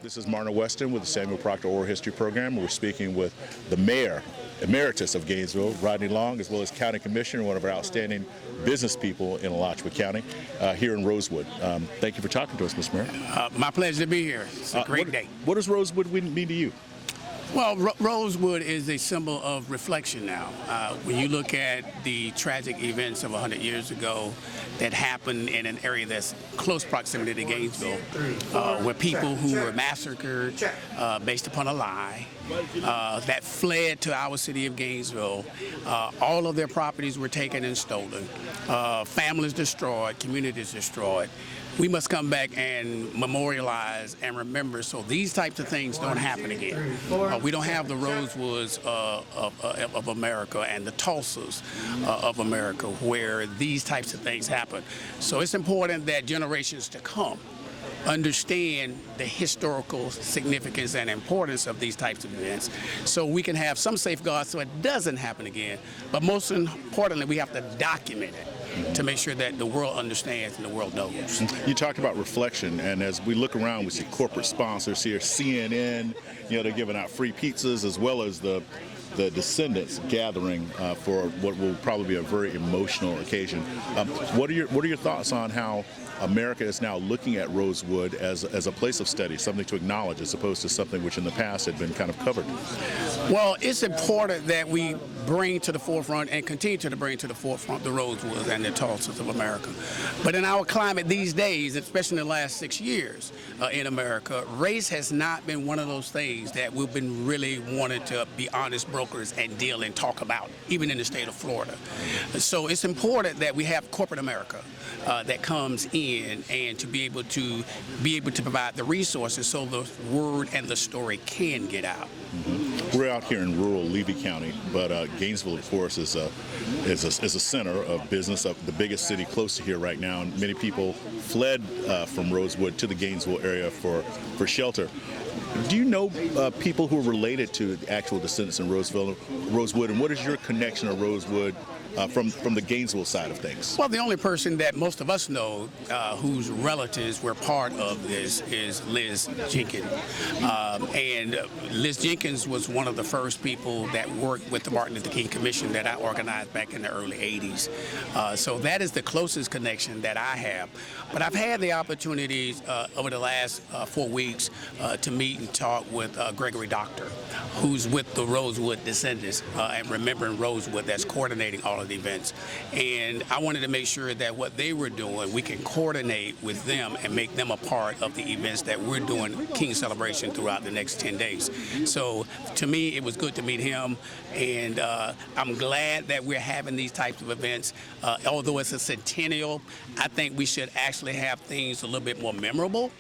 This is Marna Weston with the Samuel Proctor Oral History Program. We're speaking with the Mayor Emeritus of Gainesville, Rodney Long, as well as County Commissioner, one of our outstanding business people in Alachua County, here in Rosewood. Thank you for talking to us, Mr. Mayor. My pleasure to be here. It's a great day. What does Rosewood mean to you? Well, Rosewood is a symbol of reflection now. When you look at the tragic events of 100 years ago that happened in an area that's close proximity to Gainesville, where people who were massacred based upon a lie, that fled to our city of Gainesville, all of their properties were taken and stolen, families destroyed, communities destroyed. We must come back and memorialize and remember so these types of things don't happen again. We don't have the Rosewoods of America and the Tulsas of America where these types of things happen. So it's important that generations to come understand the historical significance and importance of these types of events so we can have some safeguards so it doesn't happen again. But most importantly, we have to document it to make sure that the world understands and the world knows. You talked about reflection, and as we look around, we see corporate sponsors here, CNN, they're giving out free pizzas, as well as the descendants gathering for what will probably be a very emotional occasion. What are your thoughts on how America is now looking at Rosewood as a place of study, something to acknowledge as opposed to something which in the past had been kind of covered? Well, it's important that we bring to the forefront and continue to bring to the forefront the Rosewoods and the Tulsas of America. But in our climate these days, especially in the last 6 years in America, race has not been one of those things that we've been really wanting to be honest brokers and deal and talk about, even in the state of Florida. So it's important that we have corporate America that comes in and to be able to provide the resources so the word and the story can get out. Mm-hmm. We're out here in rural Levy County, but Gainesville, of course, is a center of business, of the biggest city close to here right now, and many people fled from Rosewood to the Gainesville area for shelter. Do you know people who are related to the actual descendants in Rosewood, and what is your connection to Rosewood from the Gainesville side of things? Well, the only person that most of us know whose relatives were part of this is Liz Jenkins. And Liz Jenkins was one of the first people that worked with the Martin Luther King Commission that I organized back in the early 80s. So that is the closest connection that I have. But I've had the opportunities over the last 4 weeks to meet and talk with Gregory Doctor, who's with the Rosewood descendants and Remembering Rosewood, that's coordinating all of the events. And I wanted to make sure that what they were doing, we can coordinate with them and make them a part of the events that we're doing King Celebration throughout the next 10 days. So to me, it was good to meet him, and I'm glad that we're having these types of events. Although it's a centennial, I think we should actually have things a little bit more memorable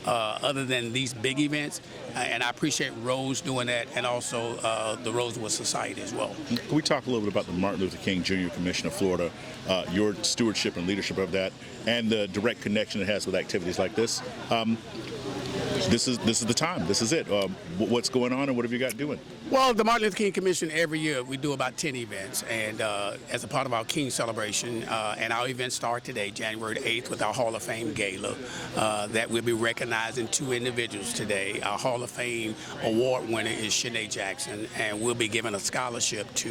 other than these big events. And I appreciate Rose doing that, and also the Rosewood Society as well. Can we talk a little bit about the Martin Luther King Jr. Commission of Florida, your stewardship and leadership of that, and the direct connection it has with activities like this? This is the time. This is it. What's going on, and what have you got doing? Well, the Martin Luther King Commission, every year we do about 10 events, and as a part of our King Celebration, and our events start today, January the 8th, with our Hall of Fame Gala, that we'll be recognizing 2 individuals today. Our Hall of Fame award winner is Shanae Jackson, and we'll be giving a scholarship to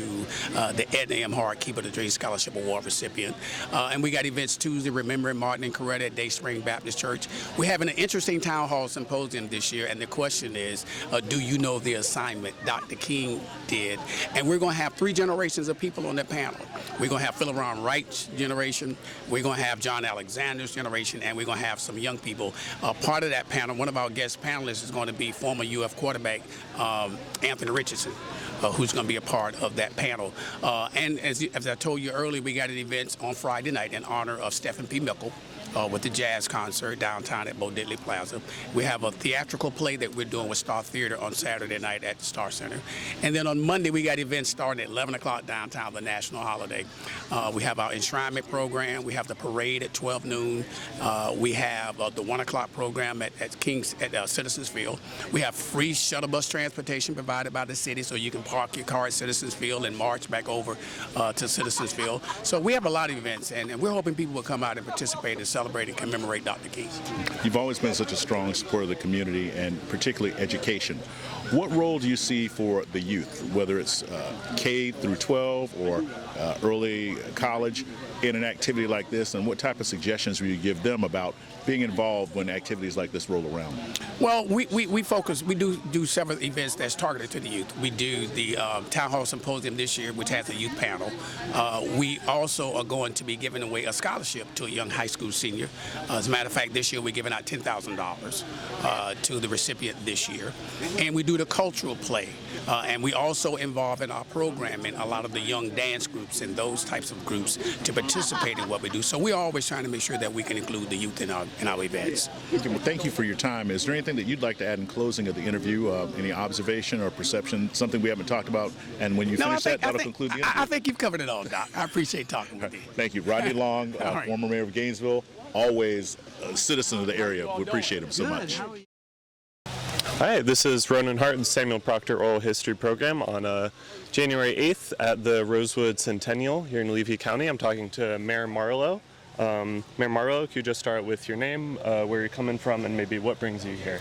the Edna M. Hart Keep of the Dream Scholarship Award recipient. And we got events Tuesday, Remembering Martin and Coretta at Day Spring Baptist Church. We're having an interesting town hall symposium this year, and the question is, do you know the assignment Dr. King did? And we're going to have 3 generations of people on that panel. We're going to have Philip Ron Wright's generation, we're going to have John Alexander's generation, and we're going to have some young people. Part of that panel, one of our guest panelists is going to be former UF quarterback Anthony Richardson, who's going to be a part of that panel. And as I told you earlier, we got an event on Friday night in honor of Stephen P. Mickle, with the jazz concert downtown at Bo Diddley Plaza. We have a theatrical play that we're doing with Star Theater on Saturday night at the Star Center. And then on Monday, we got events starting at 11 o'clock downtown, the national holiday. We have our enshrinement program. We have the parade at 12 noon. We have the 1 o'clock program at Citizens Field. We have free shuttle bus transportation provided by the city, so you can park your car at Citizens Field and march back over to Citizens Field. So we have a lot of events, and we're hoping people will come out and participate and celebrate celebrate and commemorate Dr. King. You've always been such a strong supporter of the community and particularly education. What role do you see for the youth, whether it's K through 12 or early college, in an activity like this, and what type of suggestions will you give them about being involved when activities like this roll around? Well, we do several events that's targeted to the youth. We do the Town Hall Symposium this year, which has a youth panel. We also are going to be giving away a scholarship to a young high school senior. As a matter of fact, this year we're giving out $10,000 to the recipient this year. And we do the cultural play. And we also involve in our programming a lot of the young dance groups and those types of groups to participate in what we do. So we're always trying to make sure that we can include the youth in our events. Okay, well, thank you for your time. Is there anything that you'd like to add in closing of the interview? Any observation or perception, something we haven't talked about? And when you finish that'll conclude the interview. I think you've covered it all, Doc. I appreciate talking with you. Thank you. Rodney Long, right. Former mayor of Gainesville, always a citizen of the area. We appreciate him so much. Hi, this is Ronan Hart and Samuel Proctor Oral History Program on January 8th at the Rosewood Centennial here in Levy County. I'm talking to Mayor Marlowe. Mayor Marlowe, could you just start with your name, where you're coming from, and maybe what brings you here?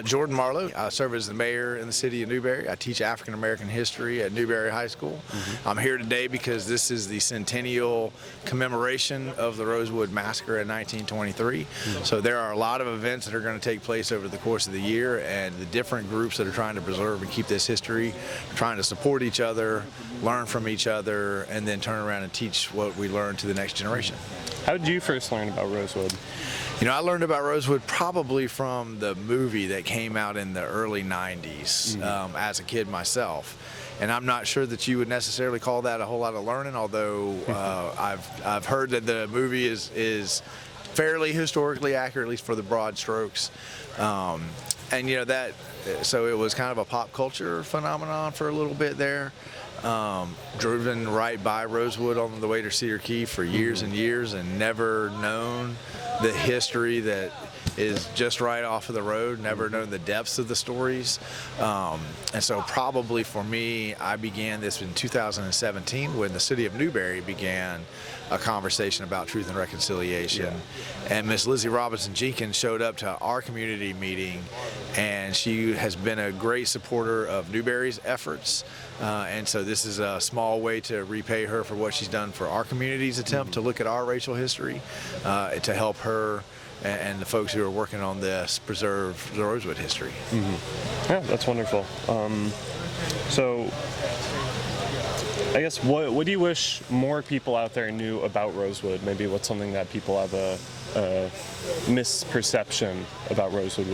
Jordan Marlowe. I serve as the mayor in the city of Newberry. I teach African American history at Newberry High School. I'm here today because this is the centennial commemoration of the Rosewood Massacre in 1923. So there are a lot of events that are going to take place over the course of the year, and the different groups that are trying to preserve and keep this history, trying to support each other, learn from each other, and then turn around and teach what we learned to the next generation. How did you first learn about Rosewood? You know, I learned about Rosewood probably from the movie that came out in the early 90s as a kid myself. And I'm not sure that you would necessarily call that a whole lot of learning, although I've heard that the movie is fairly historically accurate, at least for the broad strokes. And you know, so it was kind of a pop culture phenomenon for a little bit there. Driven right by Rosewood on the way to Cedar Key for years and years, and never known the history that is just right off of the road, never known the depths of the stories. And so probably for me, I began this in 2017 when the city of Newberry began a conversation about truth and reconciliation. And Miss Lizzie Robinson Jenkins showed up to our community meeting, and she has been a great supporter of Newberry's efforts. And so this is a small way to repay her for what she's done for our community's attempt to look at our racial history, to help her and the folks who are working on this preserve the Rosewood history. Yeah, that's wonderful. So I guess what do you wish more people out there knew about Rosewood? Maybe what's something that people have a misperception about Rosewood,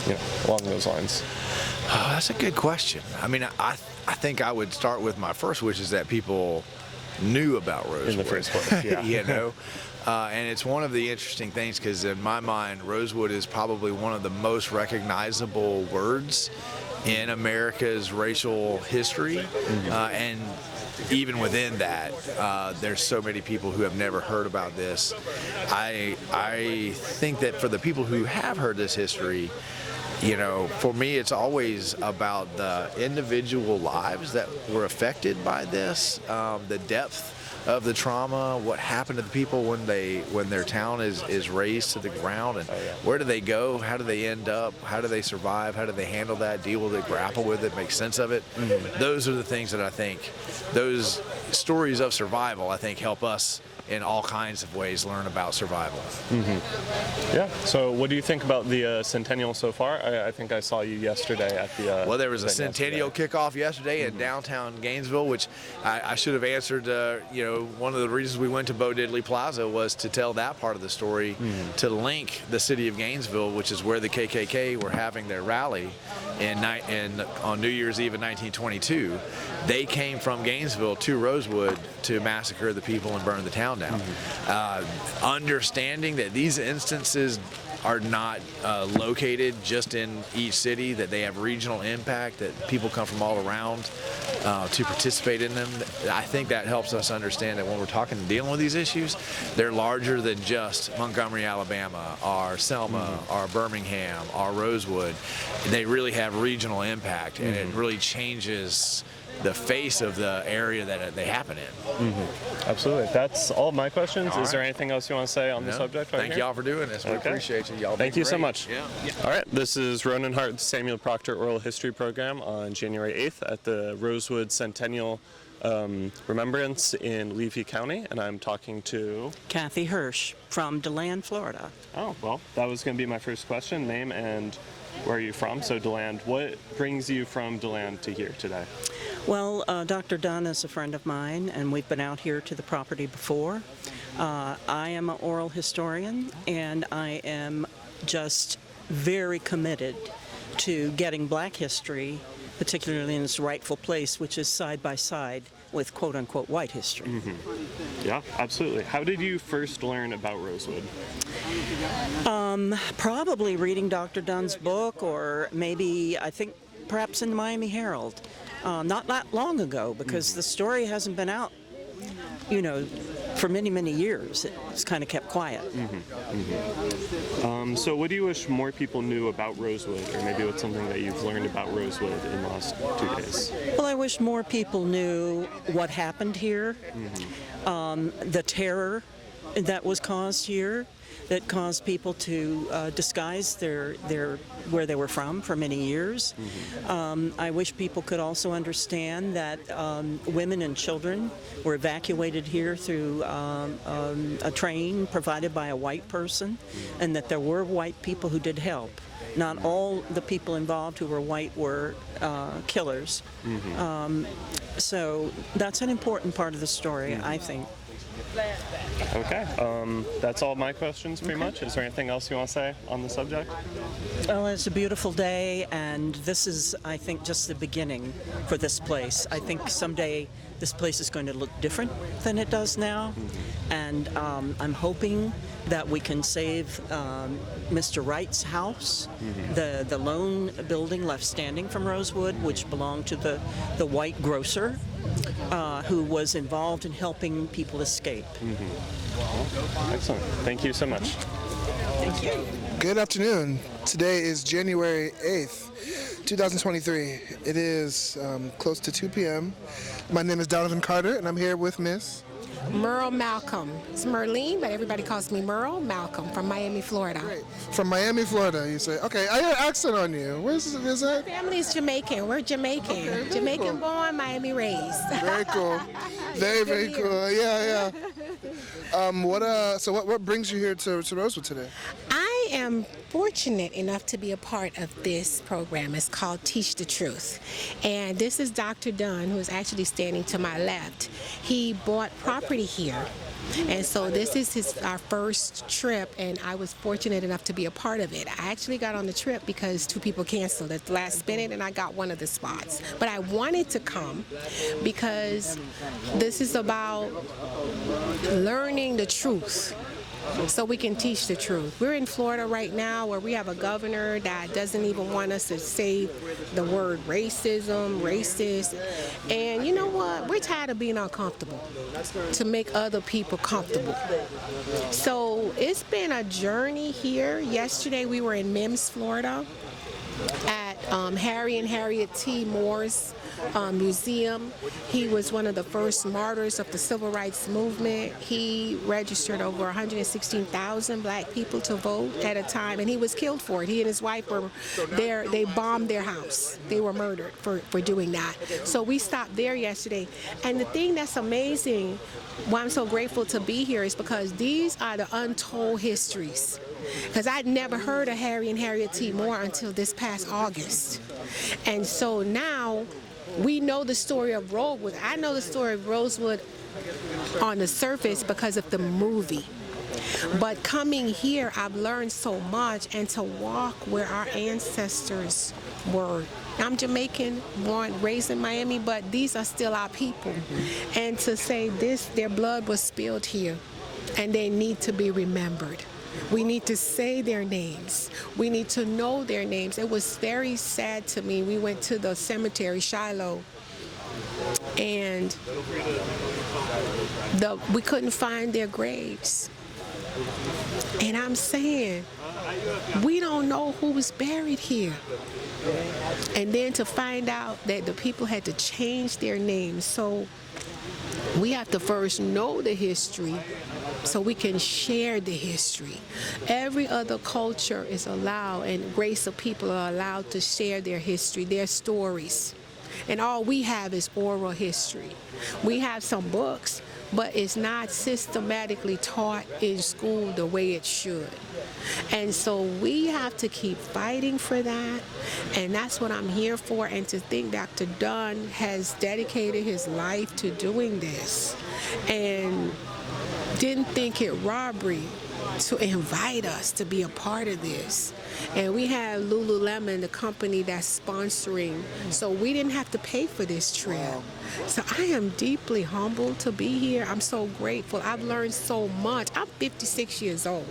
you know, along those lines? Oh, that's a good question. I mean, I think I would start with my first wish is that people knew about Rosewood. In the first place, yeah. You know? And it's one of the interesting things because in my mind, Rosewood is probably one of the most recognizable words in America's racial history. And even within that, there's so many people who have never heard about this. I think that for the people who have heard this history, you know, for me, it's always about the individual lives that were affected by this, the depth of the trauma, what happened to the people when their town is razed to the ground, and where do they go, how do they end up, how do they survive, how do they handle that, deal with it, grapple with it, make sense of it. Those are the things that I think, those stories of survival, I think, help us in all kinds of ways learn about survival. Yeah, so what do you think about the Centennial so far? I think I saw you yesterday at the well, there was a Centennial kickoff yesterday in downtown Gainesville, which I should have answered. You know, one of the reasons we went to Bo Diddley Plaza was to tell that part of the story, to link the city of Gainesville, which is where the KKK were having their rally on New Year's Eve in 1922. They came from Gainesville to Rosewood to massacre the people and burn the town down. Understanding that these instances are not located just in each city, that they have regional impact, that people come from all around to participate in them. I think that helps us understand that when we're talking and dealing with these issues, they're larger than just Montgomery, Alabama, or Selma, or Birmingham, or Rosewood. They really have regional impact, and it really changes the face of the area that they happen in. Absolutely. That's all my questions. All Is there right. anything else you want to say on the No, subject? Right thank here? y'all for doing this. We Okay. appreciate you. Y'all Thank been you so great. much. Yeah. All right, this is Ronan Hart, Samuel Proctor Oral History Program on January 8th at the Rosewood Centennial Remembrance in Levy County, and I'm talking to... Kathy Hersh from DeLand, Florida. Oh, well, that was going to be my first question, name and where are you from? So DeLand, what brings you from DeLand to here today? Well, Dr. Dunn is a friend of mine, and we've been out here to the property before. I am an oral historian, and I am just very committed to getting Black history, particularly in its rightful place, which is side by side with quote-unquote white history. Yeah, absolutely. How did you first learn about Rosewood? Probably reading Dr. Dunn's book, or maybe, I think, perhaps in the Miami Herald. Not that long ago, because the story hasn't been out, for many, many years. It's kind of kept quiet. So what do you wish more people knew about Rosewood, or maybe what's something that you've learned about Rosewood in the last 2 days? Well, I wish more people knew what happened here, the terror that was caused here, that caused people to disguise their where they were from for many years. I wish people could also understand that women and children were evacuated here through a train provided by a white person, and that there were white people who did help. Not all the people involved who were white were killers. So that's an important part of the story, I think. Okay, that's all my questions pretty much. Is there anything else you want to say on the subject? Well, it's a beautiful day, and this is, I think, just the beginning for this place. I think someday this place is going to look different than it does now, and I'm hoping that we can save Mr. Wright's house, the lone building left standing from Rosewood, which belonged to the white grocer who was involved in helping people escape. Excellent. Thank you so much. Thank you. Good afternoon. Today is January 8th, 2023. It is close to 2 p.m. My name is Donovan Carter, and I'm here with Miss Merle Malcolm. It's Merlene, but everybody calls me Merle Malcolm from Miami, Florida. Great. From Miami, Florida, you say. Okay, I hear an accent on you. Where's that? Family's Jamaican. We're Jamaican. Okay, very Jamaican cool. born, Miami raised. Very cool. Very, very cool. Yeah. What brings you here to Rosewood today? I am fortunate enough to be a part of this program. It's called Teach the Truth. And this is Dr. Dunn, who is actually standing to my left. He bought property here. And so this is our first trip, and I was fortunate enough to be a part of it. I actually got on the trip because 2 people canceled at the last minute, and I got one of the spots. But I wanted to come because this is about learning the truth, so we can teach the truth. We're in Florida right now where we have a governor that doesn't even want us to say the word racism, racist. And you know what? We're tired of being uncomfortable to make other people comfortable. So it's been a journey here. Yesterday we were in Mims, Florida at Harry and Harriet T. Moore's museum. He was one of the first martyrs of the civil rights movement. He registered over 116,000 black people to vote at a time, and he was killed for it. He and his wife were there. They bombed their house. They were murdered for doing that. So we stopped there yesterday. And the thing that's amazing, why I'm so grateful to be here, is because these are the untold histories. Because I'd never heard of Harry and Harriet T. Moore until this past August. And so now we know the story of Rosewood. I know the story of Rosewood on the surface because of the movie. But coming here, I've learned so much, and to walk where our ancestors were. I'm Jamaican, born, raised in Miami, but these are still our people. And to say this, their blood was spilled here, and they need to be remembered. We need to say their names. We need to know their names. It was very sad to me. We went to the cemetery, Shiloh, and we couldn't find their graves. And I'm saying, we don't know who was buried here. And then to find out that the people had to change their names. So we have to first know the history so we can share the history. Every other culture is allowed, and race of people are allowed to share their history, their stories. And all we have is oral history. We have some books, but it's not systematically taught in school the way it should. And so we have to keep fighting for that, and that's what I'm here for. And to think Dr. Dunn has dedicated his life to doing this and didn't think it robbery to invite us to be a part of this. And we have Lululemon, the company that's sponsoring, so we didn't have to pay for this trip. So I am deeply humbled to be here. I'm so grateful. I've learned so much. I'm 56 years old,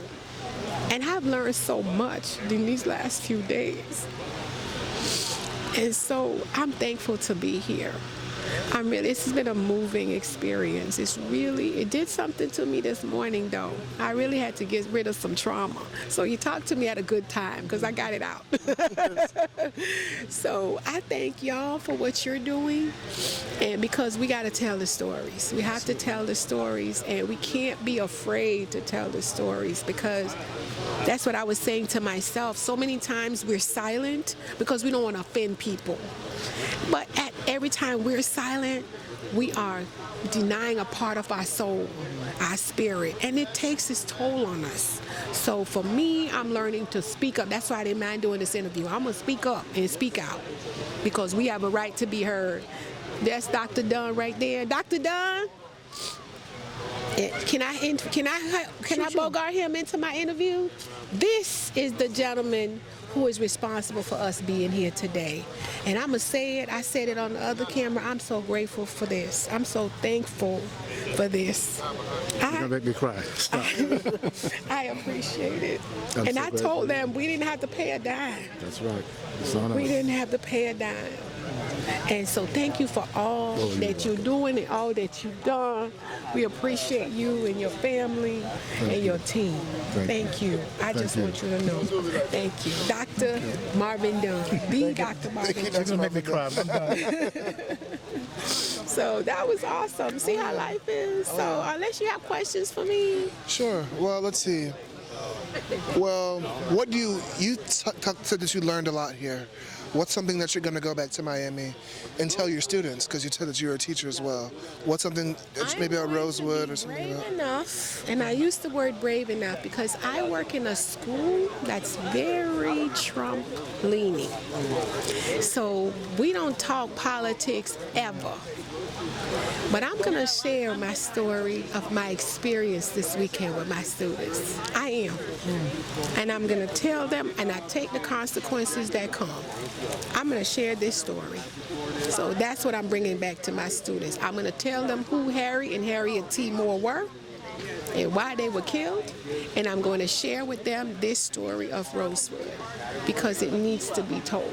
and I've learned so much in these last few days. And so I'm thankful to be here. This has been a moving experience. It did something to me this morning, though. I really had to get rid of some trauma. So you talked to me at a good time, because I got it out. So I thank y'all for what you're doing, and because we got to tell the stories. We have to tell the stories, and we can't be afraid to tell the stories, because that's what I was saying to myself. So many times we're silent because we don't want to offend people. But every time we're silent, we are denying a part of our soul, our spirit, and it takes its toll on us. So for me, I'm learning to speak up. That's why I didn't mind doing this interview. I'm going to speak up and speak out, because we have a right to be heard. That's Dr. Dunn right there. Dr. Dunn, can I bogart him into my interview? This is the gentleman who is responsible for us being here today. And I'm going to say it. I said it on the other camera. I'm so grateful for this. I'm so thankful for this. You're going to make me cry. Stop. I appreciate it. I'm and so I glad told for them we didn't have to pay a dime. That's right. It's on We us. didn't have to pay a dime. And so thank you for all that you're doing and all that you've done. We appreciate you and your family and your team. Thank you. I just want you to know. Thank you. Dr. Marvin Dunn. The Dr. Marvin Dunn. You're going to make me cry. I'm done. So that was awesome. See how life is. So unless you have questions for me. Sure. Well, let's see. Well, what do you said that you learned a lot here. What's something that you're going to go back to Miami and tell your students, because you said that you're a teacher as well? What's something that's maybe at Rosewood or something like that? Brave enough, and I use the word brave enough because I work in a school that's very Trump leaning. So we don't talk politics ever. But I'm going to share my story of my experience this weekend with my students. I am. And I'm going to tell them, and I take the consequences that come. I'm going to share this story. So that's what I'm bringing back to my students. I'm going to tell them who Harry and Harriet T. Moore were and why they were killed. And I'm going to share with them this story of Rosewood because it needs to be told.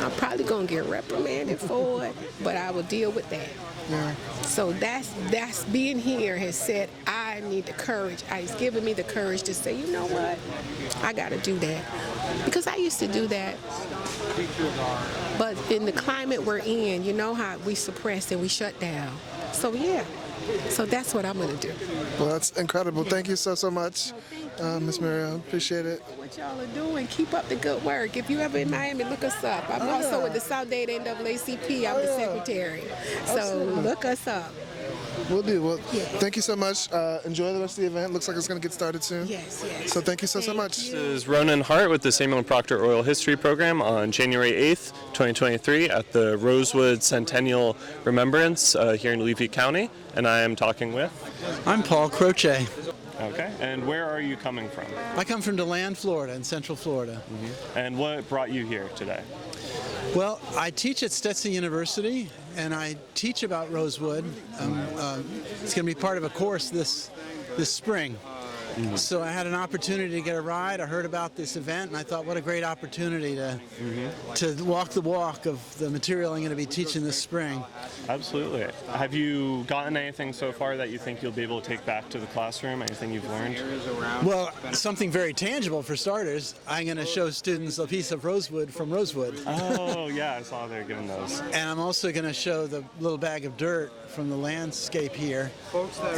I'm probably going to get reprimanded for it, but I will deal with that. Yeah. So that's being here has said I need the courage. It's given me the courage to say, you know what, I got to do that. Because I used to do that. But in the climate we're in, you know how we suppress and we shut down. So yeah. So that's what I'm going to do. Well, that's incredible. Thank you so much, Ms. Mariel. Appreciate it. What y'all are doing, keep up the good work. If you ever in Miami, look us up. I'm also with the South Dade NAACP. I'm the secretary. So look us up. We'll do. Well, thank you so much. Enjoy the rest of the event. Looks like it's going to get started soon. Yes. So thank you so much. This is Ronan Hart with the Samuel and Proctor Oral History Program on January 8th, 2023 at the Rosewood Centennial Remembrance here in Levy County. And I am talking with? I'm Paul Croce. Okay. And where are you coming from? I come from DeLand, Florida, in Central Florida. Mm-hmm. And what brought you here today? Well, I teach at Stetson University, and I teach about Rosewood. It's going to be part of a course this spring. So I had an opportunity to get a ride. I heard about this event, and I thought, what a great opportunity to walk the walk of the material I'm going to be teaching this spring. Absolutely. Have you gotten anything so far that you think you'll be able to take back to the classroom? Anything you've learned? Well, something very tangible for starters. I'm going to show students a piece of rosewood from Rosewood. Oh, yeah, I saw they're giving those. And I'm also going to show the little bag of dirt from the landscape here.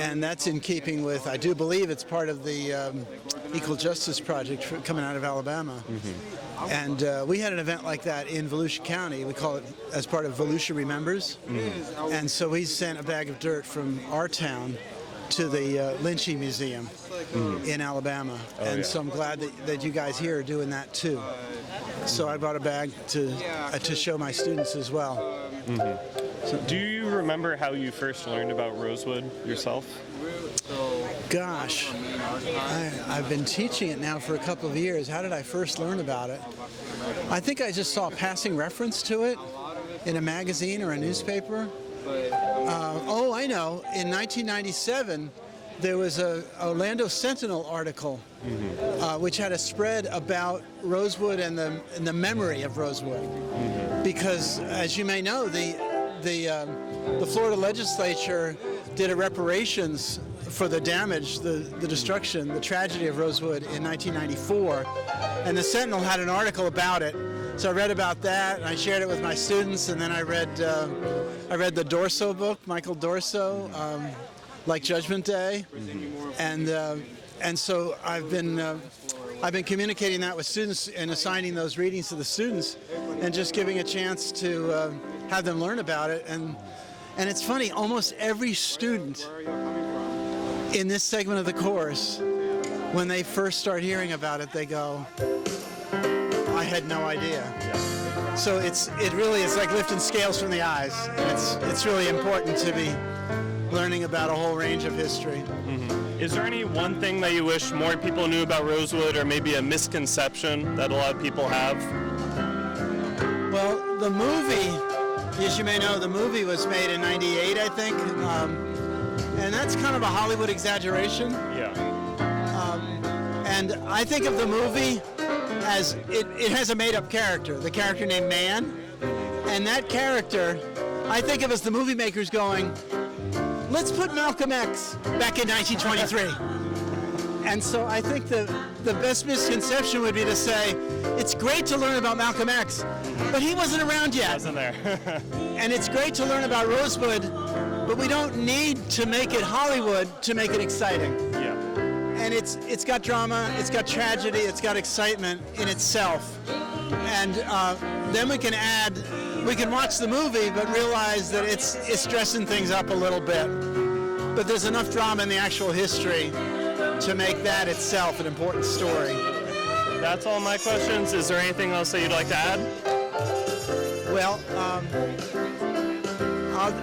And that's in keeping with, I do believe it's part of the Equal Justice Project coming out of Alabama. And we had an event like that in Volusia County. We call it as part of Volusia Remembers. And so we sent a bag of dirt from our town to the Lynching Museum in Alabama. So I'm glad that you guys here are doing that too. So I brought a bag to show my students as well. So do you remember how you first learned about Rosewood yourself? Gosh, I've been teaching it now for a couple of years. How did I first learn about it? I think I just saw a passing reference to it in a magazine or a newspaper. Oh, I know. In 1997, there was a Orlando Sentinel article which had a spread about Rosewood and the memory of Rosewood. Because, as you may know, the Florida legislature did a reparations for the damage, the destruction, the tragedy of Rosewood in 1994, and the Sentinel had an article about it. So I read about that, and I shared it with my students, and then I read the Dorso book, Michael Dorso, like Judgment Day, and so I've been communicating that with students and assigning those readings to the students, and just giving a chance to have them learn about it. And it's funny, almost every student in this segment of the course, when they first start hearing about it, they go, I had no idea. So it's like lifting scales from the eyes. It's really important to be learning about a whole range of history. Is there any one thing that you wish more people knew about Rosewood, or maybe a misconception that a lot of people have? Well, the movie, as you may know, the movie was made in '98, I think. And that's kind of a Hollywood exaggeration. Yeah. And I think of the movie as it has a made-up character, the character named Man. And that character, I think of as the movie makers going, let's put Malcolm X back in 1923. And so I think the best misconception would be to say, it's great to learn about Malcolm X, but he wasn't around yet. Wasn't there. And it's great to learn about Rosewood, but we don't need to make it Hollywood to make it exciting. Yeah. And it's got drama, it's got tragedy, it's got excitement in itself. And then we can watch the movie, but realize that it's dressing things up a little bit. But there's enough drama in the actual history to make that itself an important story. That's all my questions. Is there anything else that you'd like to add? Well,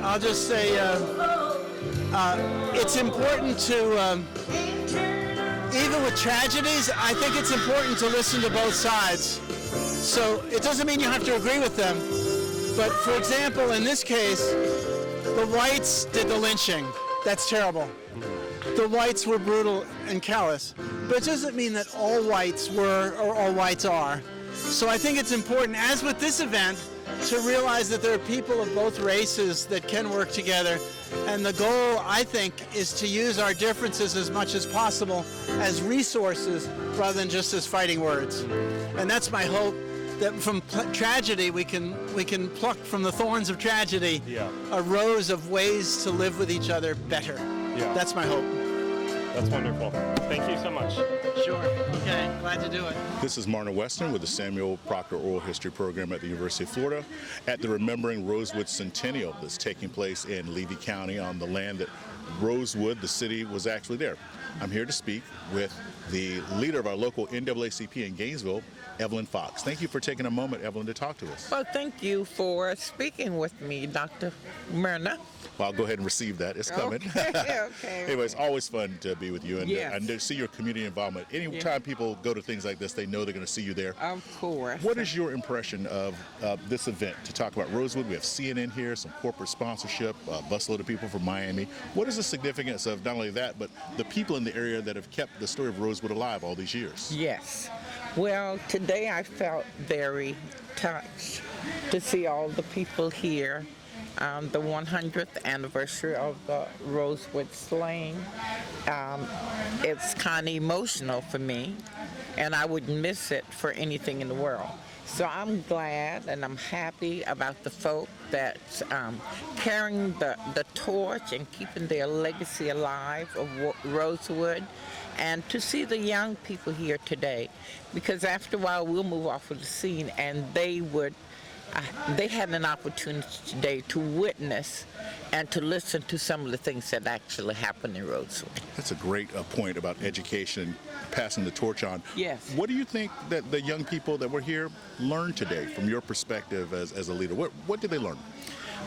I'll just say it's important to, even with tragedies, I think it's important to listen to both sides. So it doesn't mean you have to agree with them. But for example, in this case, the whites did the lynching. That's terrible. The whites were brutal and callous. But it doesn't mean that all whites were or all whites are. So I think it's important, as with this event, to realize that there are people of both races that can work together. And the goal, I think, is to use our differences as much as possible as resources rather than just as fighting words. And that's my hope, that from tragedy we can pluck from the thorns of tragedy a rose of ways to live with each other better. Yeah. That's my hope. That's wonderful. Thank you so much. Sure. Okay. Glad to do it. This is Marna Weston with the Samuel Proctor Oral History Program at the University of Florida at the Remembering Rosewood Centennial that's taking place in Levy County on the land that Rosewood, the city, was actually there. I'm here to speak with the leader of our local NAACP in Gainesville, Evelyn Foxx. Thank you for taking a moment, Evelyn, to talk to us. Well, thank you for speaking with me, Dr. Myrna. Well, I'll go ahead and receive that. It's coming. Okay. Anyway, it's always fun to be with you and, Yes. and to see your community involvement. Anytime people go to things like this, they know they're going to see you there. Of course. What is your impression of this event? To talk about Rosewood, we have CNN here, some corporate sponsorship, a busload of people from Miami. What is the significance of not only that, but the people in the area that have kept the story of Rosewood alive all these years? Yes. Well, today I felt very touched to see all the people here. The 100th anniversary of the Rosewood slaying. It's kind of emotional for me, and I wouldn't miss it for anything in the world. So I'm glad and I'm happy about the folk that's carrying the torch and keeping their legacy alive of Rosewood, and to see the young people here today, because after a while we'll move off of the scene, and they had an opportunity today to witness and to listen to some of the things that actually happened in Rosewood. That's a great point about education, passing the torch on. Yes. What do you think that the young people that were here learned today from your perspective as a leader? What did they learn?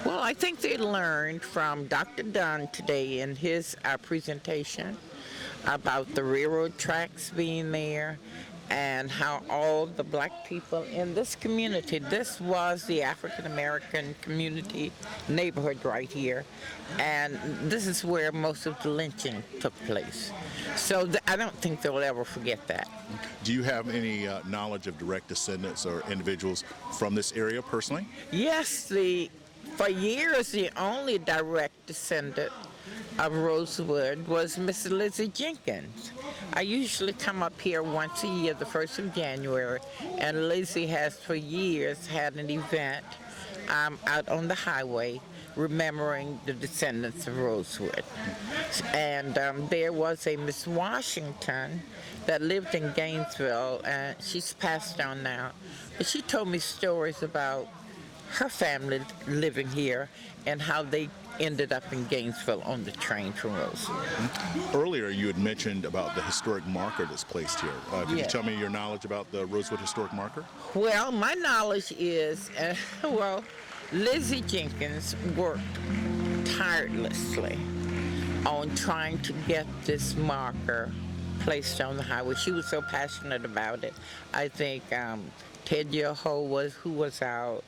Well, I think they learned from Dr. Dunn today in his presentation about the railroad tracks being there, and how all the black people in this community, this was the African American community neighborhood right here, and this is where most of the lynching took place. So I don't think they'll ever forget that. Do you have any knowledge of direct descendants or individuals from this area personally? Yes, for years the only direct descendant of Rosewood was Miss Lizzie Jenkins. I usually come up here once a year, the 1st of January, and Lizzie has for years had an event out on the highway remembering the descendants of Rosewood. And there was a Miss Washington that lived in Gainesville, and she's passed on now, but she told me stories about her family living here and how they ended up in Gainesville on the train from Rosewood. Earlier, you had mentioned about the historic marker that's placed here. Could you Yes. tell me your knowledge about the Rosewood Historic Marker? Well, my knowledge is, Lizzie Jenkins worked tirelessly on trying to get this marker placed on the highway. She was so passionate about it. I think Ted Yoho who was our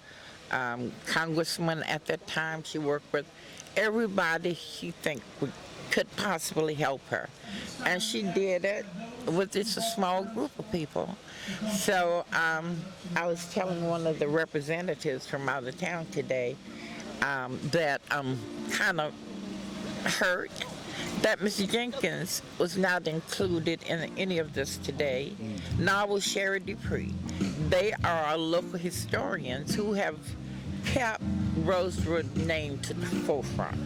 congressman at that time. She worked with everybody she could possibly help her, and she did it with just a small group of people. So I was telling one of the representatives from out of town today that I'm kind of hurt that Ms. Jenkins was not included in any of this today, nor was Sherry Dupree. They are our local historians who have kept Rosewood name to the forefront.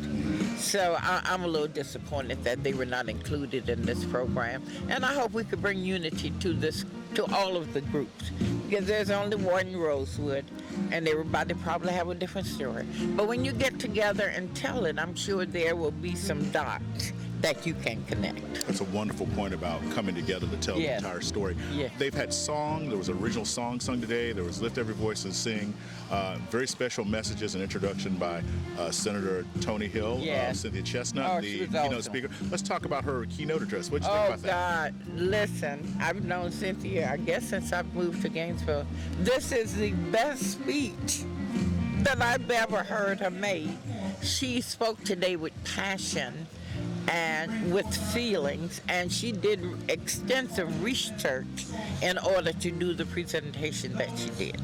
So I'm a little disappointed that they were not included in this program, and I hope we could bring unity to all of the groups, because there's only one Rosewood, and everybody probably have a different story. But when you get together and tell it, I'm sure there will be some dots that you can connect. That's a wonderful point about coming together to tell Yes. the entire story. Yes. They've had song. There was an original song sung today. There was Lift Every Voice and Sing. Very special messages and introduction by Senator Tony Hill, Yes. Cynthia Chestnut, Oh, the she was keynote awesome. speaker. Let's talk about her keynote address. What did you think Oh, about that? God, listen, I've known Cynthia, I guess, since I've moved to Gainesville. This is the best speech that I've ever heard her make. She spoke today with passion and with feelings, and she did extensive research in order to do the presentation that she did.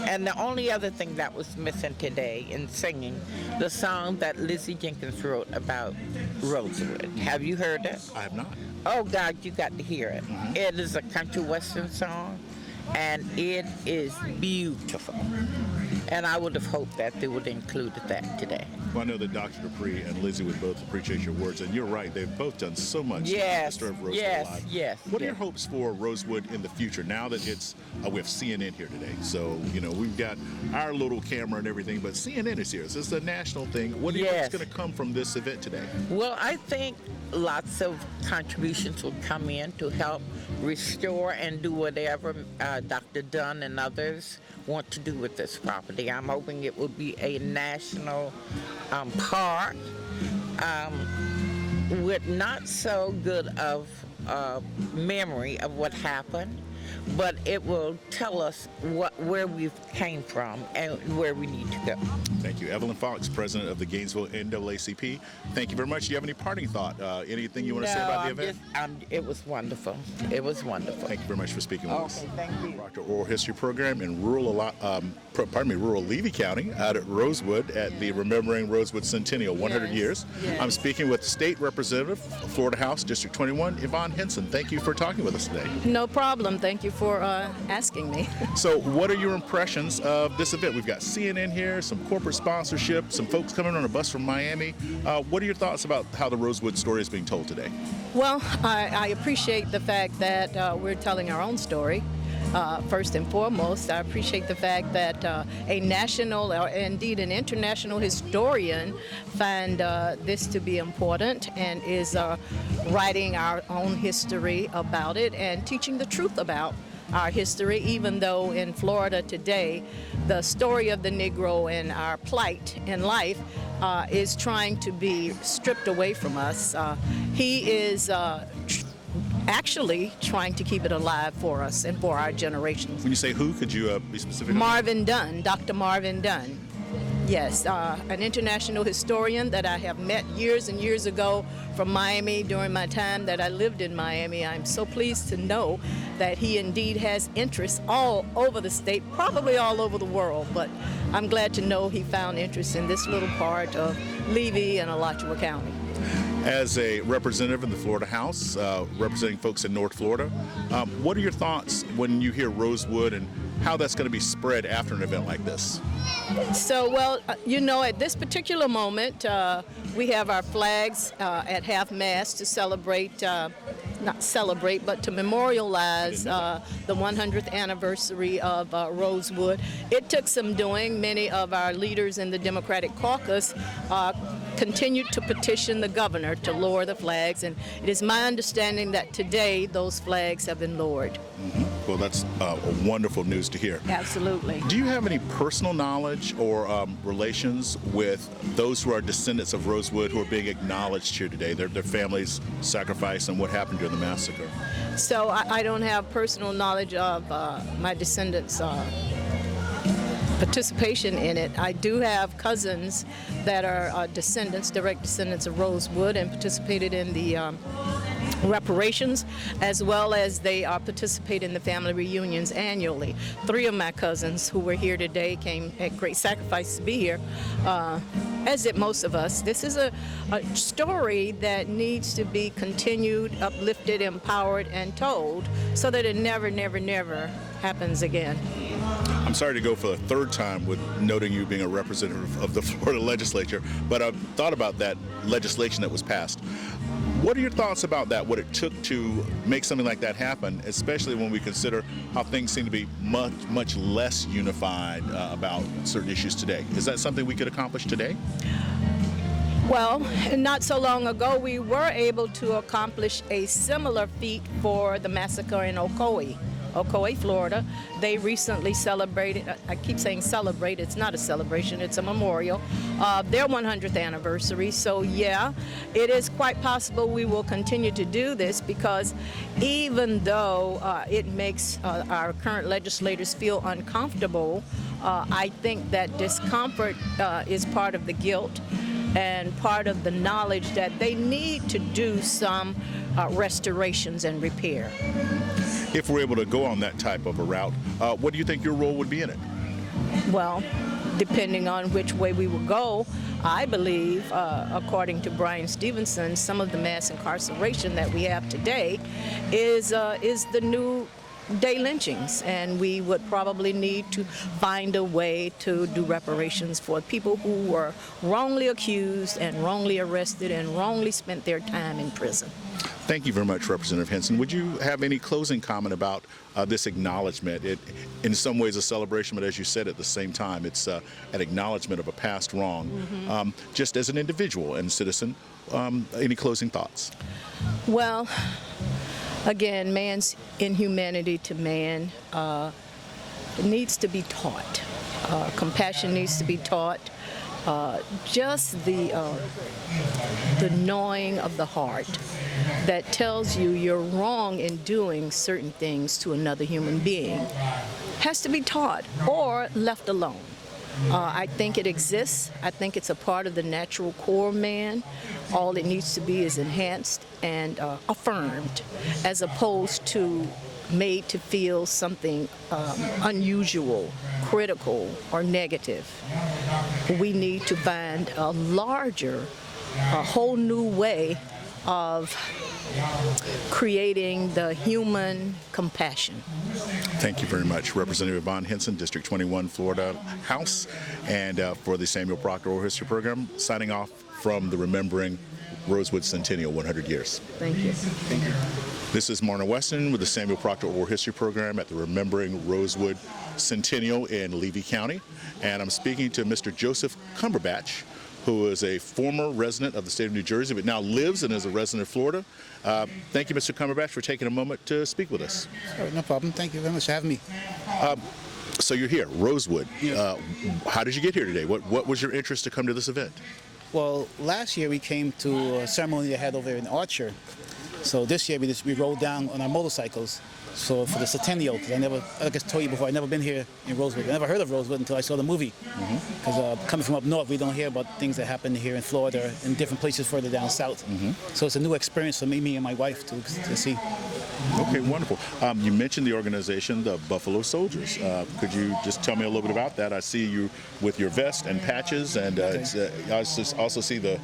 And the only other thing that was missing today in singing, the song that Lizzie Jenkins wrote about Rosewood. Have you heard it? I have not. Oh, God, you got to hear it. It is a country western song, and it is beautiful. And I would have hoped that they would have included that today. Well, I know that Dr. Dupree and Lizzie would both appreciate your words, and you're right. They've both done so much to Yes, serve Rosewood yes, alive. yes, What are yes. your hopes for Rosewood in the future? Now that it's we have CNN here today, so we've got our little camera and everything, but CNN is here. So it's a national thing. What do you think Yes. is going to come from this event today? Well, I think lots of contributions will come in to help restore and do whatever Dr. Dunn and others want to do with this property. I'm hoping it will be a national park with not so good of memory of what happened, but it will tell us where we came from and where we need to go. Thank you. Evelyn Foxx, president of the Gainesville NAACP. Thank you very much. Do you have any parting thought? Anything you want to say about the event? It was wonderful. It was wonderful. Thank you very much for speaking with us. Okay, thank you. Proctor Oral History Program in rural Levy County out at Rosewood at the Remembering Rosewood Centennial, 100 years. yes. I'm speaking with State Representative, Florida House, District 21, Yvonne Hinson. Thank you for talking with us today. No problem. Thank you for asking me. So what are your impressions of this event? We've got CNN here, some corporate sponsorship, some folks coming on a bus from Miami. What are your thoughts about how the Rosewood story is being told today? Well, I appreciate the fact that we're telling our own story. First and foremost, I appreciate the fact that a national or indeed an international historian find this to be important and is writing our own history about it and teaching the truth about our history, even though in Florida today, the story of the Negro and our plight in life is trying to be stripped away from us. He is actually trying to keep it alive for us and for our generations. When you say who, could you be specific? Marvin Dunn, Dr. Marvin Dunn. Yes, an international historian that I have met years and years ago from Miami during my time that I lived in Miami. I'm so pleased to know that he indeed has interests all over the state, probably all over the world, but I'm glad to know he found interest in this little part of Levy and Alachua County. As a representative in the Florida House, representing folks in North Florida, what are your thoughts when you hear Rosewood and how that's going to be spread after an event like this? So, well, you know, at this particular moment, we have our flags at half-mast to celebrate, not celebrate, but to memorialize the 100th anniversary of Rosewood. It took some doing. Many of our leaders in the Democratic caucus continued to petition the governor to lower the flags, and it is my understanding that today those flags have been lowered. Mm-hmm. Well, that's wonderful news to hear. Absolutely. Do you have any personal knowledge or relations with those who are descendants of Rosewood who are being acknowledged here today, their families' sacrifice and what happened during the massacre? So I don't have personal knowledge of my descendants' participation in it. I do have cousins that are descendants, direct descendants of Rosewood, and participated in the reparations, as well as they participate in the family reunions annually. 3 of my cousins who were here today came at great sacrifice to be here, as did most of us. This is a story that needs to be continued, uplifted, empowered, and told so that it never, never, never happens again. I'm sorry to go for the 3rd time with noting you being a representative of the Florida legislature, but I've thought about that legislation that was passed. What are your thoughts about that, what it took to make something like that happen, especially when we consider how things seem to be much, much less unified about certain issues today? Is that something we could accomplish today? Well, not so long ago, we were able to accomplish a similar feat for the massacre in Ocoee, Florida. They recently celebrated, I keep saying celebrate, it's not a celebration, it's a memorial, their 100th anniversary. So yeah, it is quite possible we will continue to do this, because even though it makes our current legislators feel uncomfortable, I think that discomfort is part of the guilt and part of the knowledge that they need to do some restorations and repair. If we're able to go on that type of a route, what do you think your role would be in it? Well, depending on which way we will go, I believe, according to Brian Stevenson, some of the mass incarceration that we have today is the new day lynchings, and we would probably need to find a way to do reparations for people who were wrongly accused and wrongly arrested and wrongly spent their time in prison. Thank you very much, Representative Hinson. Would you have any closing comment about this acknowledgement? It, in some ways, a celebration, but as you said, at the same time, it's an acknowledgement of a past wrong. Mm-hmm. Just as an individual and citizen, any closing thoughts? Well, again, man's inhumanity to man needs to be taught. Compassion needs to be taught. just the gnawing of the heart that tells you you're wrong in doing certain things to another human being has to be taught or left alone. I think it exists. I think it's a part of the natural core of man. All it needs to be is enhanced and affirmed, as opposed to made to feel something unusual, critical, or negative. We need to find a larger, a whole new way of creating the human compassion. Thank you very much, Representative Yvonne Hinson, District 21, Florida House, and for the Samuel Proctor Oral History Program, signing off from the Remembering Rosewood Centennial 100 Years. Thank you. Thank you. This is Marna Weston with the Samuel Proctor Oral History Program at the Remembering Rosewood Centennial in Levy County, and I'm speaking to Mr. Joseph Cumberbatch, who is a former resident of the state of New Jersey, but now lives and is a resident of Florida. Thank you, Mr. Cumberbatch, for taking a moment to speak with us. Sure, no problem. Thank you very much for having me. So you're here, Rosewood. How did you get here today? What was your interest to come to this event? Well, last year we came to a ceremony they had over in Archer. So this year we rode down on our motorcycles. So for the centennial, because like I told you before, I've never been here in Rosewood. I never heard of Rosewood until I saw the movie. Because coming from up north, we don't hear about things that happen here in Florida and different places further down south. So it's a new experience for me and my wife to see. Okay, wonderful. You mentioned the organization, the Buffalo Soldiers. Could you just tell me a little bit about that? I see you with your vest and patches, and I also see the,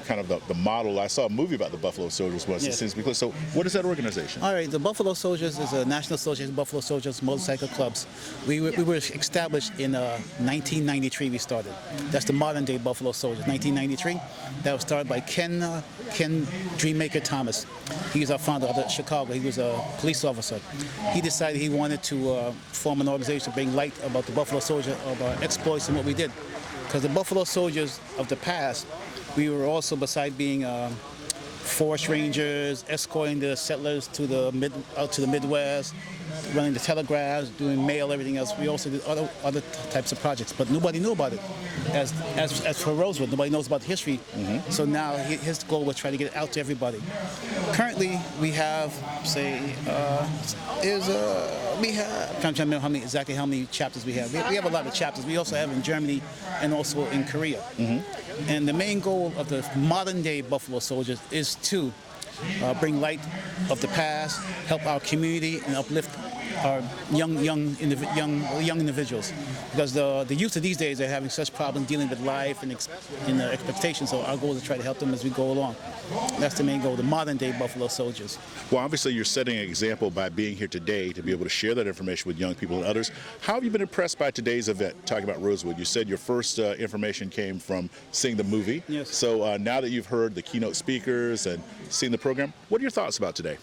kind of the model. I saw a movie about the Buffalo Soldiers once. It seems to be clear. So, what is that organization? All right, the Buffalo Soldiers is a National Association of Buffalo Soldiers motorcycle clubs. We were established in 1993. We started. That's the modern day Buffalo Soldiers. 1993. That was started by Ken Dreammaker Thomas. He was our founder out of Chicago. He was a police officer. He decided he wanted to form an organization to bring light about the Buffalo Soldier, of our exploits and what we did. Because the Buffalo Soldiers of the past, we were also, beside being forest rangers, escorting the settlers to the Midwest, running the telegraphs, doing mail, everything else. We also did other types of projects, but nobody knew about it. As for Rosewood, nobody knows about the history. So now his goal was try to get it out to everybody. Currently, we have, I'm trying to remember exactly how many chapters we have. We have a lot of chapters. We also have in Germany and also in Korea. And the main goal of the modern day Buffalo Soldiers is to bring light of the past, help our community, and uplift our young individuals. Because the youth of these days are having such problems dealing with life and expectations. So our goal is to try to help them as we go along. That's the main goal, the modern day Buffalo Soldiers. Well, obviously you're setting an example by being here today to be able to share that information with young people and others. How have you been impressed by today's event, talking about Rosewood? You said your first information came from seeing the movie. Yes. So now that you've heard the keynote speakers and seen the program, what are your thoughts about today?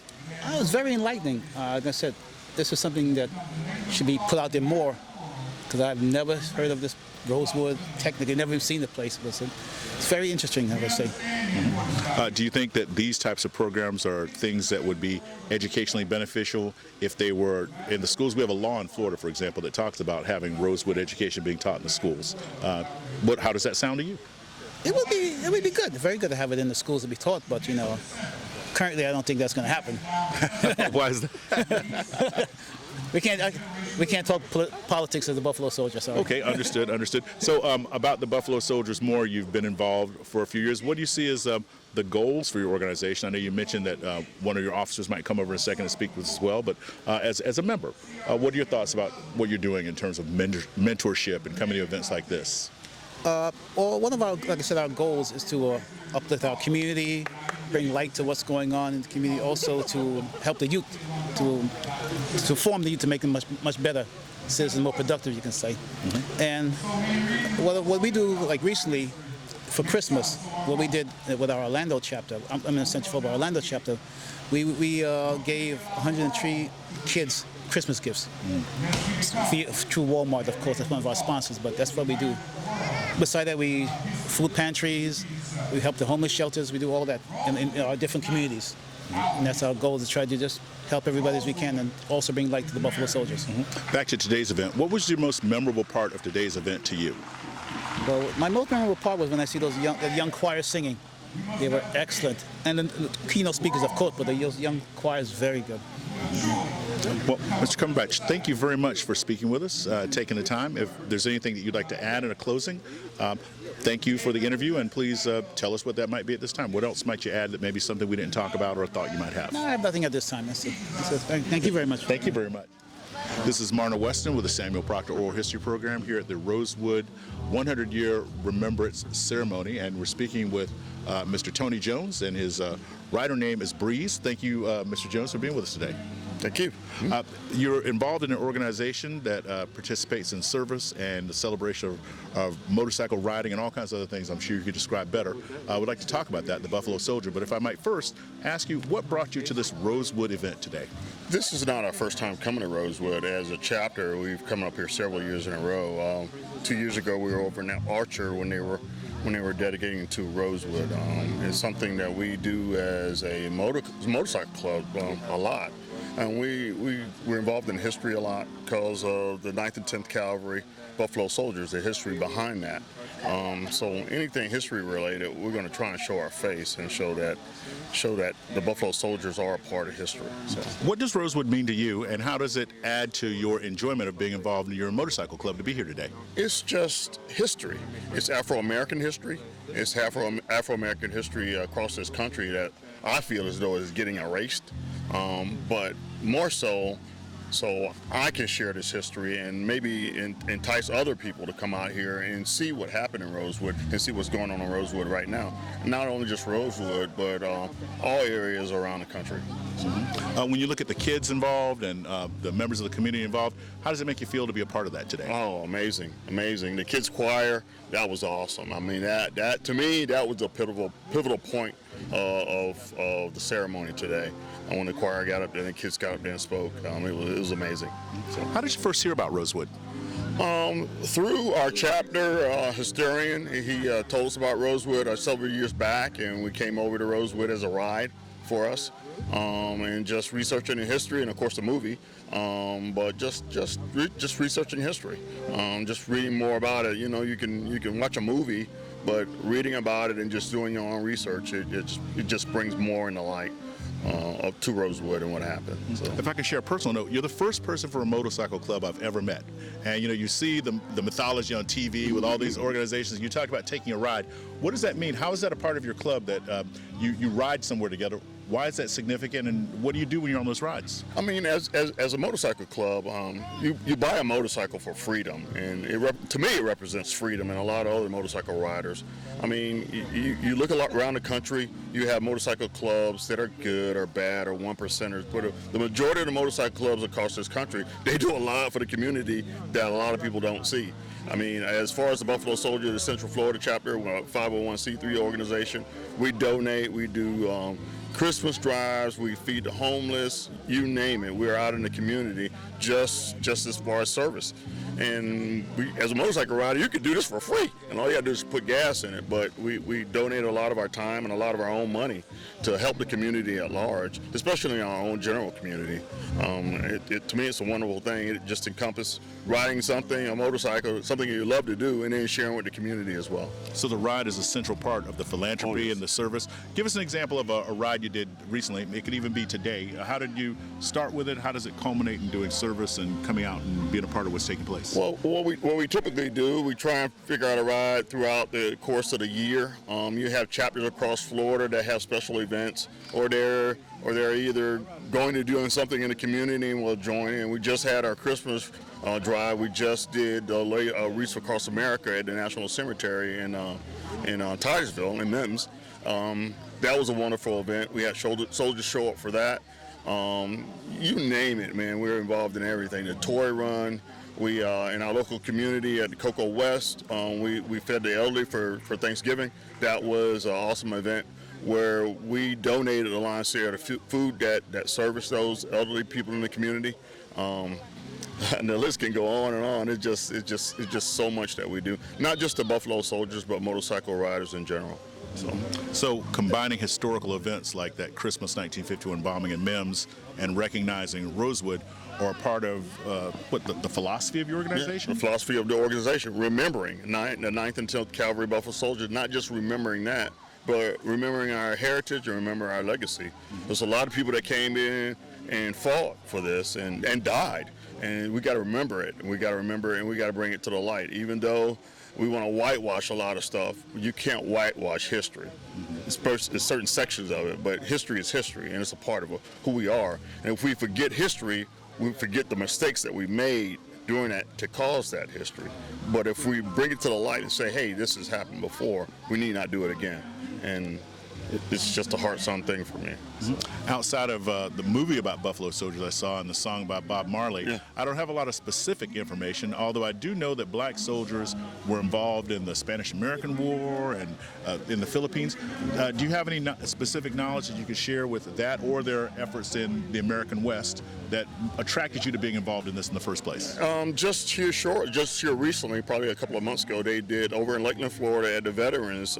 It was very enlightening. Like I said, this is something that should be put out there more, because I've never heard of this Rosewood, technically never even seen the place. But it's very interesting, I would say. Do you think that these types of programs are things that would be educationally beneficial if they were in the schools? We have a law in Florida, for example, that talks about having Rosewood education being taught in the schools. How does that sound to you? It would be good, very good to have it in the schools to be taught, but currently I don't think that's going to happen. Why is that? We can't talk politics of the Buffalo Soldiers. Sorry. Okay, understood. So about the Buffalo Soldiers more, you've been involved for a few years. What do you see as the goals for your organization? I know you mentioned that one of your officers might come over in a second and speak with us as well, but as a member, what are your thoughts about what you're doing in terms of mentorship and coming to events like this? Well, one of our, like I said, our goals is to uplift our community, bring light to what's going on in the community, also to help the youth, to form the youth to make them much better citizens, more productive, you can say. And what we do, like recently, for Christmas, what we did with our Orlando chapter, I'm in the Central Florida Orlando chapter, we gave 103 kids Christmas gifts through Walmart, of course. That's one of our sponsors, but that's what we do. Besides that, we food pantries, we help the homeless shelters, we do all that in our different communities. And that's our goal, is to try to just help everybody as we can and also bring light to the Buffalo Soldiers. Back to today's event, what was your most memorable part of today's event to you? But my most memorable part was when I see the young choir singing. They were excellent. And then the keynote speakers, of course, but the young choir is very good. Well, Mr. Cumberbatch, thank you very much for speaking with us, taking the time. If there's anything that you'd like to add in a closing, thank you for the interview, and please tell us what that might be at this time. What else might you add that maybe something we didn't talk about or thought you might have? No, I have nothing at this time. That's it. Thank you very much. Thank you very much. This is Marna Weston with the Samuel Proctor Oral History Program here at the Rosewood 100-Year Remembrance Ceremony, and we're speaking with Mr. Tony Jones, and his writer name is Breeze. Thank you, Mr. Jones, for being with us today. Thank you. You're involved in an organization that participates in service and the celebration of motorcycle riding and all kinds of other things I'm sure you could describe better. I would like to talk about that, the Buffalo Soldier, but if I might first ask you, what brought you to this Rosewood event today? This is not our first time coming to Rosewood. As a chapter, we've come up here several years in a row. 2 years ago, we were over in Archer when they were dedicating to Rosewood. It's something that we do as a motorcycle club a lot. And we're involved in history a lot because of the 9th and 10th Cavalry Buffalo Soldiers, the history behind that. So anything history related, we're going to try and show our face and show that the Buffalo Soldiers are a part of history. So. What does Rosewood mean to you, and how does it add to your enjoyment of being involved in your motorcycle club to be here today? It's just history. It's Afro-American history. It's Afro-American history across this country that I feel as though is getting erased. But more so I can share this history and maybe entice other people to come out here and see what happened in Rosewood and see what's going on in Rosewood right now. Not only just Rosewood, but all areas around the country. When you look at the kids involved and the members of the community involved, how does it make you feel to be a part of that today? Oh, amazing. The kids choir, that was awesome. I mean, that to me, that was a pivotal point of the ceremony today. And when the choir got up there and the kids got up there and spoke, it was amazing. So. How did you first hear about Rosewood? Through our chapter historian. He told us about Rosewood several years back, and we came over to Rosewood as a ride for us, and just researching the history and of course the movie, but just researching history, just reading more about it. You know, you can watch a movie, but reading about it and just doing your own research, it just brings more into light to Rosewood and what happened. So. If I can share a personal note, you're the first person for a motorcycle club I've ever met. And you see the mythology on TV with all these organizations. You talk about taking a ride. What does that mean? How is that a part of your club that you ride somewhere together? Why is that significant, and what do you do when you're on those rides? I mean, as a motorcycle club, you buy a motorcycle for freedom, and to me it represents freedom, and a lot of other motorcycle riders. I mean, you look a lot around the country, you have motorcycle clubs that are good or bad or 1%ers, but the majority of the motorcycle clubs across this country, they do a lot for the community that a lot of people don't see. I mean, as far as the Buffalo Soldier, the Central Florida chapter, we're a 501c3 organization. We donate, we do Christmas drives, we feed the homeless, you name it. We're out in the community just as far as service. And as a motorcycle rider, you could do this for free, and all you gotta do is put gas in it. But we donate a lot of our time and a lot of our own money to help the community at large, especially our own general community. To me, it's a wonderful thing. It just encompasses riding something, a motorcycle, something you love to do, and then sharing with the community as well. So the ride is a central part of the philanthropy and the service. Give us an example of a ride you did recently. It could even be today. How did you start with it? How does it culminate in doing service and coming out and being a part of what's taking place? Well, what we typically do, we try and figure out a ride throughout the course of the year. You have chapters across Florida that have special events, or they're either going to doing something in the community and we'll join in. We just had our Christmas drive. We just did Wreaths Across America at the National Cemetery in Titusville, in Mims. That was a wonderful event. We had soldiers show up for that. You name it, man. We're involved in everything. The toy run. We in our local community at the Cocoa West, we fed the elderly for Thanksgiving. That was an awesome event where we donated a lion's share of food that serviced those elderly people in the community. And the list can go on and on. It's just so much that we do. Not just the Buffalo Soldiers, but motorcycle riders in general. So combining historical events like that Christmas 1951 bombing in Mims and recognizing Rosewood, or a part of the philosophy of your organization? Yeah, the philosophy of the organization, remembering the 9th and 10th Cavalry Buffalo Soldiers, not just remembering that, but remembering our heritage and remember our legacy. There's a lot of people that came in and fought for this and died, and we got to remember it, and we got to remember it, and we got to bring it to the light. Even though we want to whitewash a lot of stuff, you can't whitewash history. It's certain sections of it, but history is history, and it's a part of who we are. And if we forget history, we forget the mistakes that we made during that to cause that history. But if we bring it to the light and say, hey, this has happened before, we need not do it again. And it's just a heart-song thing for me. Outside of the movie about Buffalo Soldiers I saw and the song by Bob Marley, I don't have a lot of specific information, although I do know that black soldiers were involved in the Spanish-American War and in the Philippines. Do you have any specific knowledge that you could share with that or their efforts in the American West that attracted you to being involved in this in the first place? Just here recently, probably a couple of months ago, they did over in Lakeland, Florida at the Veterans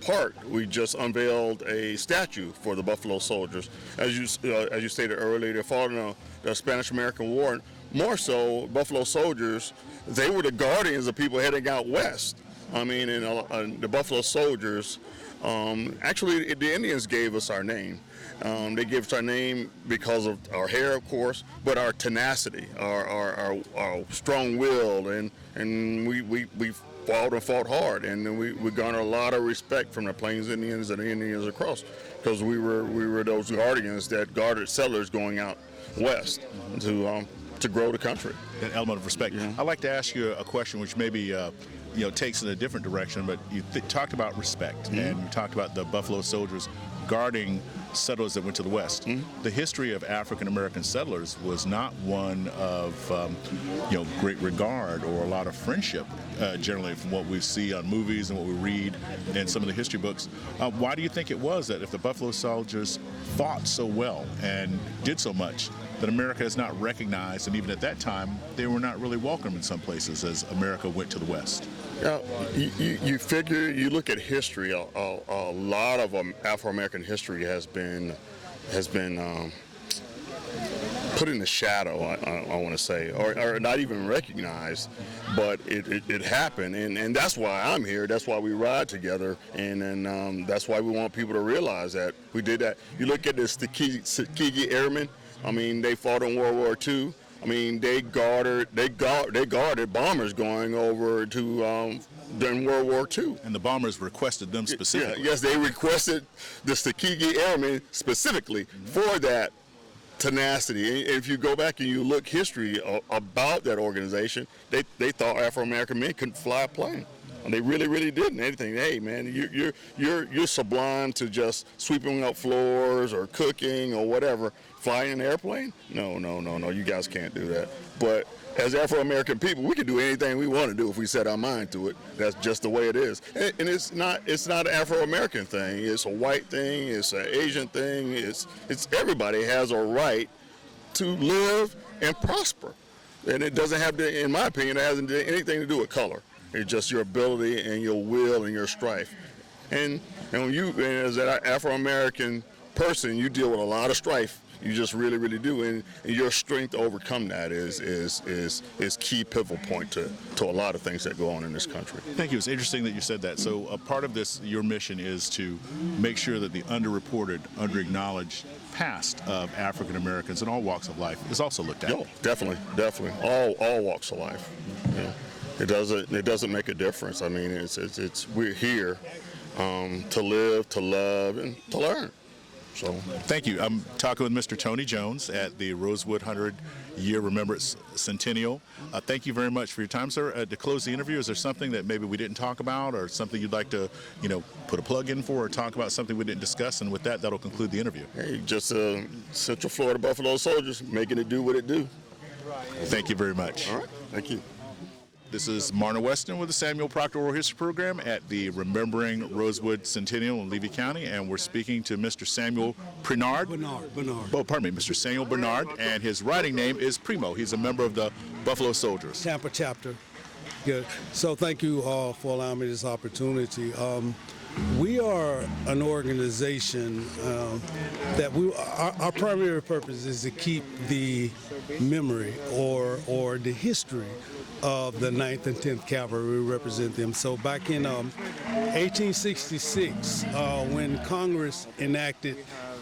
Park. We just unveiled a statue for the Buffalo Soldiers. As you stated earlier, they fought in the Spanish-American War. More so, Buffalo Soldiers, they were the guardians of people heading out west. I mean, and the Buffalo Soldiers, actually, the Indians gave us our name. They gave us our name because of our hair, of course, but our tenacity, our strong will, and we fought hard, and we garnered a lot of respect from the Plains Indians and the Indians across, because we were those guardians that guarded settlers going out west to grow the country. That element of respect. I'd like to ask you a question which maybe takes in a different direction, but you talked about respect, and you talked about the Buffalo Soldiers guarding settlers that went to the west. The history of African American settlers was not one of great regard or a lot of friendship, generally, from what we see on movies and what we read in some of the history books. Why do you think it was that if the Buffalo Soldiers fought so well and did so much, that America is not recognized, and even at that time, they were not really welcome in some places as America went to the west? You figure, you look at history, a lot of Afro-American history has been put in the shadow, I want to say, or not even recognized, but it happened, and that's why I'm here. That's why we ride together, and that's why we want people to realize that we did that. You look at the Tuskegee Airmen. I mean, they fought in World War II. I mean, they guarded bombers going over to during World War II. And the bombers requested them specifically. Yes, they requested the Tuskegee Airmen specifically for that tenacity. And if you go back and you look history about that organization, they thought Afro-American men couldn't fly a plane. And they really, really didn't. Anything. Hey, man, you're sublime to just sweeping up floors or cooking or whatever. Flying an airplane? No. You guys can't do that. But as Afro-American people, we can do anything we want to do if we set our mind to it. That's just the way it is. And it's not an Afro-American thing. It's a white thing. It's an Asian thing. It's everybody has a right to live and prosper. And it doesn't have to, in my opinion, it hasn't anything to do with color. It's just your ability and your will and your strife. And when you, as an Afro-American person, you deal with a lot of strife. You just really, really do, and your strength to overcome that is key pivotal point to a lot of things that go on in this country. Thank you. It's interesting that you said that. So a part of this, your mission is to make sure that the underreported, underacknowledged past of African Americans in all walks of life is also looked at. Oh, definitely. All walks of life. Yeah. It doesn't make a difference. I mean, we're here to live, to love, and to learn. So, thank you. I'm talking with Mr. Tony Jones at the Rosewood 100-Year Remembrance Centennial. Thank you very much for your time, sir. To close the interview, is there something that maybe we didn't talk about, or something you'd like to, put a plug in for, or talk about something we didn't discuss? And with that, that'll conclude the interview. Hey, just Central Florida Buffalo Soldiers making it do what it do. Thank you very much. All right. Thank you. This is Marna Weston with the Samuel Proctor Oral History Program at the Remembering Rosewood Centennial in Levy County, and we're speaking to Mr. Samuel Bernard. Oh, pardon me, Mr. Samuel Bernard, and his writing name is Primo. He's a member of the Buffalo Soldiers. Tampa chapter. Good. So thank you for allowing me this opportunity. We are an organization that our primary purpose is to keep the memory or the history of the 9th and 10th Cavalry. We represent them. So back in 1866, when Congress enacted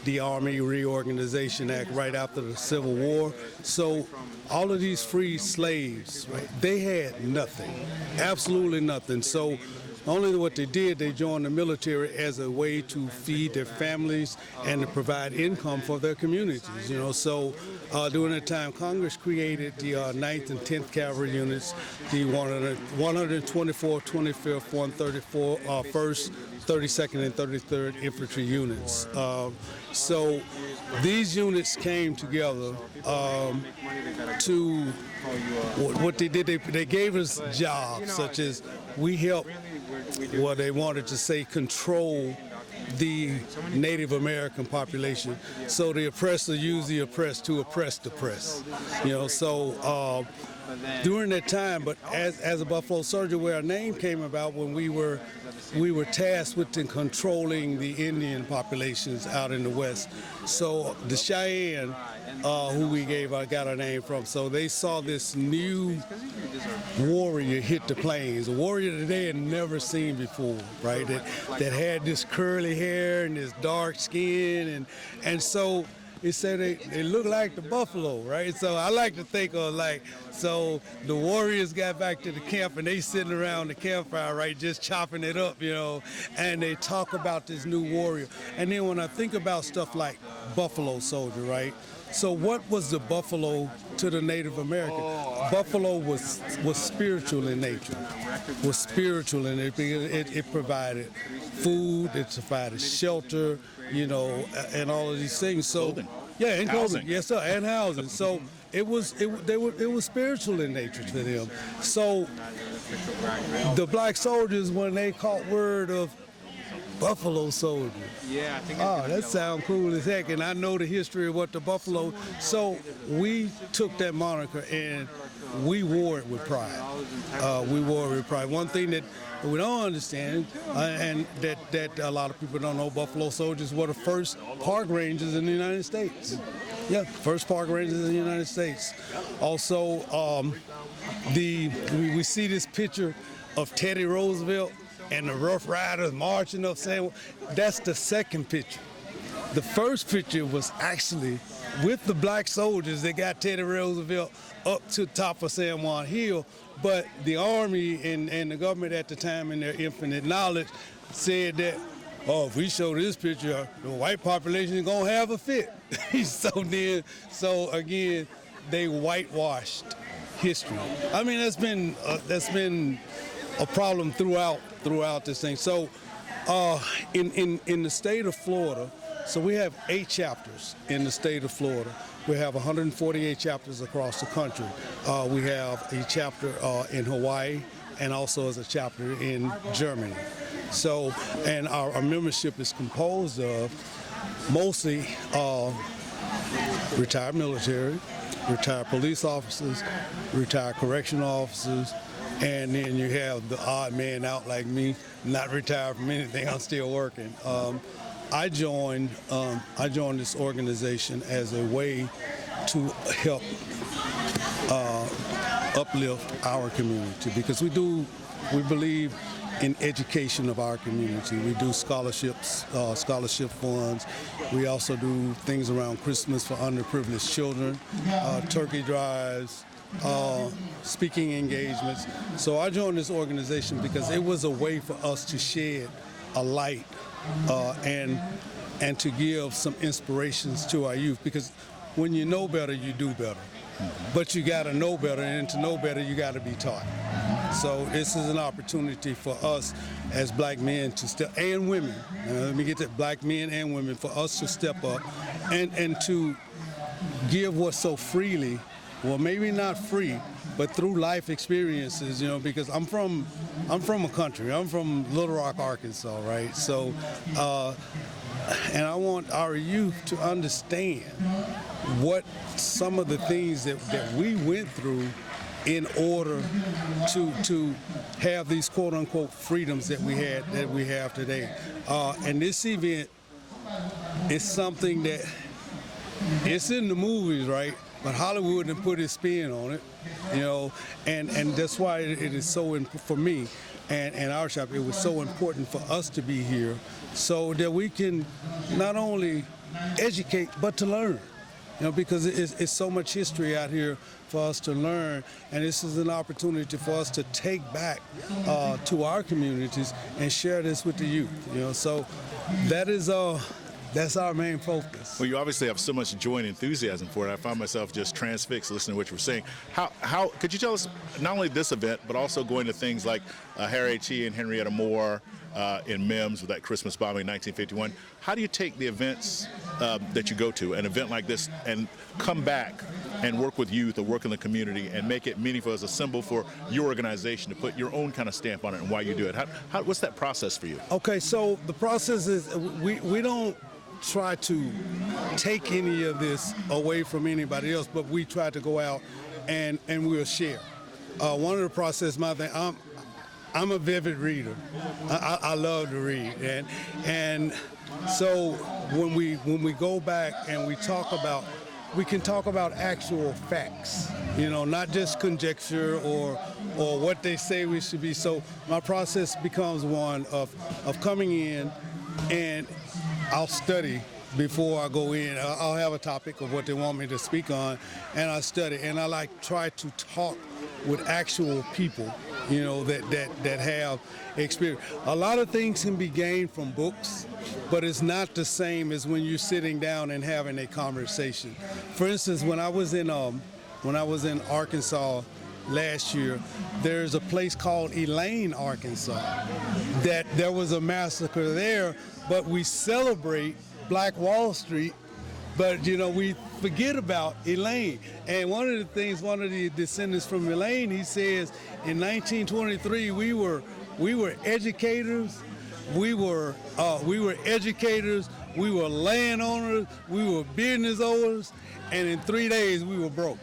the Army Reorganization Act right after the Civil War, so all of these free slaves, right, they had nothing, absolutely nothing. So only what they did, they joined the military as a way to feed their families and to provide income for their communities, you know. So during that time, Congress created the 9th and 10th Cavalry units, the 124th, 25th, 134th, 1st, 32nd, and 33rd Infantry units. So these units came together to, what they did, they gave us jobs, such as we helped, what they wanted to say, control the Native American population. So the oppressor used the oppressed to oppress the oppressed. You know, so during that time, but as a Buffalo Soldier, where our name came about when we were tasked with controlling the Indian populations out in the West. So the Cheyenne, who we got our name from, so they saw this new warrior hit the plains, a warrior that they had never seen before, right? That had this curly hair and this dark skin, and so it said they look like the buffalo, right? So I like to think of so the warriors got back to the camp and they sitting around the campfire, right, just chopping it up, you know, and they talk about this new warrior. And then when I think about stuff like Buffalo Soldier, right? So what was the buffalo to the Native American? Buffalo was spiritual in nature, because it provided food, it provided shelter, you know, and all of these things. So, clothing. Yeah, and clothing, Housing. yes sir, and housing. So it was spiritual in nature to them. So the black soldiers, when they caught word of Buffalo Soldier. Yeah, I think. That sounds cool as heck, and I know the history of what the Buffalo. So we took that moniker and we wore it with pride. One thing that we don't understand, and that a lot of people don't know, Buffalo Soldiers were the first park rangers in the United States. Yeah, first park rangers in the United States. Also, we see this picture of Teddy Roosevelt and the Rough Riders marching up San Juan. That's the second picture. The first picture was actually with the black soldiers that got Teddy Roosevelt up to the top of San Juan Hill, but the Army and the government at the time, in their infinite knowledge, said that, if we show this picture, the white population is gonna have a fit. So again, they whitewashed history. I mean, that's been a problem throughout this thing. So in the state of Florida, so we have 8 chapters in the state of Florida. We have 148 chapters across the country. We have a chapter in Hawaii, and also as a chapter in Germany. So, and our membership is composed of mostly retired military, retired police officers, retired correctional officers, and then you have the odd man out like me, not retired from anything. I'm still working. I joined this organization as a way to help uplift our community, because we believe in education of our community. We do scholarships, scholarship funds. We also do things around Christmas for underprivileged children, turkey drives, speaking engagements. So I joined this organization because it was a way for us to shed a light and to give some inspirations to our youth, because when you know better, you do better. But you got to know better, and to know better, you got to be taught. So this is an opportunity for us as black men to step, and women, let me get that, black men and women, for us to step up and to give what's so freely, well, maybe not free, but through life experiences, you know, because I'm from a country. I'm from Little Rock, Arkansas, right? So, and I want our youth to understand what some of the things that we went through in order to have these quote unquote freedoms that we have today. And this event is something that it's in the movies, right? But Hollywood didn't put its spin on it, you know, and that's why it is so for me and our shop. It was so important for us to be here, so that we can not only educate but to learn, you know, because it's so much history out here for us to learn, and this is an opportunity for us to take back to our communities and share this with the youth, you know. So that's our main focus. Well, you obviously have so much joy and enthusiasm for it. I find myself just transfixed listening to what you were saying. How could you tell us not only this event, but also going to things like Harriet T. and Henrietta Moore in MEMS with that Christmas bombing in 1951? How do you take the events that you go to, an event like this, and come back and work with youth or work in the community and make it meaningful as a symbol for your organization to put your own kind of stamp on it and why you do it? What's that process for you? Okay, so the process is we don't try to take any of this away from anybody else, but we try to go out and we'll share. One of the process, my thing, I'm a vivid reader. I love to read, and so when we go back and we can talk about actual facts, you know, not just conjecture or what they say we should be. So my process becomes one of coming in, and I'll study before I go in. I'll have a topic of what they want me to speak on, and I study, and I try to talk with actual people, you know, that have experience. A lot of things can be gained from books, but it's not the same as when you're sitting down and having a conversation. For instance, when I was in Arkansas last year, there's a place called Elaine, Arkansas, that there was a massacre there, but we celebrate Black Wall Street, but you know, we forget about Elaine. And one of the descendants from Elaine, he says in 1923 we were educators, we were landowners, we were business owners, and in 3 days we were broke.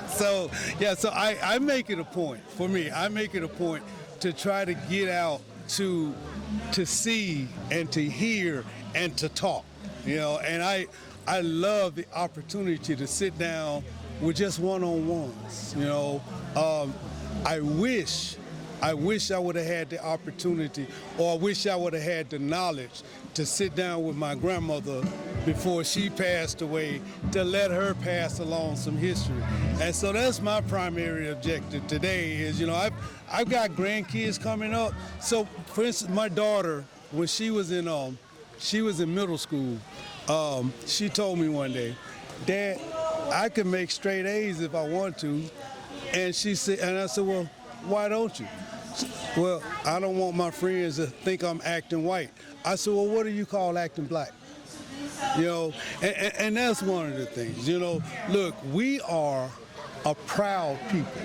So I make it a point, for me, I make it a point to try to get out to see and to hear and to talk, you know, and I love the opportunity to sit down with just one-on-ones, you know. I wish I would have had the opportunity, or I wish I would have had the knowledge to sit down with my grandmother before she passed away, to let her pass along some history. And so that's my primary objective today is, you know, I've got grandkids coming up. So for instance, my daughter, when she was in middle school, she told me one day, "Dad, I can make straight A's if I want to." And she said, and I said, "Well, why don't you?" "Well, I don't want my friends to think I'm acting white." I said, "Well, what do you call acting black?" You know, and that's one of the things, you know. Look, we are a proud people.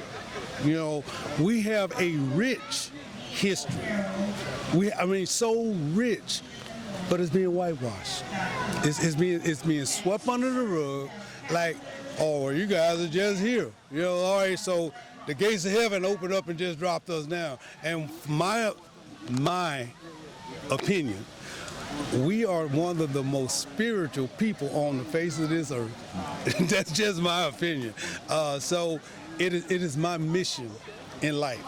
You know, we have a rich history. So rich, but it's being whitewashed. It's being swept under the rug, like, oh, well, you guys are just here. You know, all right, so the gates of heaven opened up and just dropped us down. And my opinion, we are one of the most spiritual people on the face of this earth. That's just my opinion. So it is my mission in life.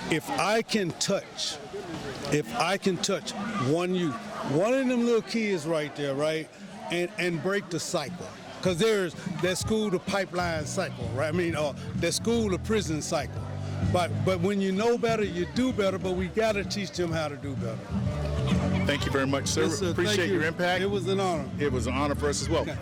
If I can touch one youth, one of them little kids right there, right, and break the cycle. Because there's that school to pipeline cycle, right? That school to prison cycle. But when you know better, you do better, but we got to teach them how to do better. Thank you very much, sir. Yes, sir. Appreciate your impact. It was an honor. It was an honor for us as well. Okay.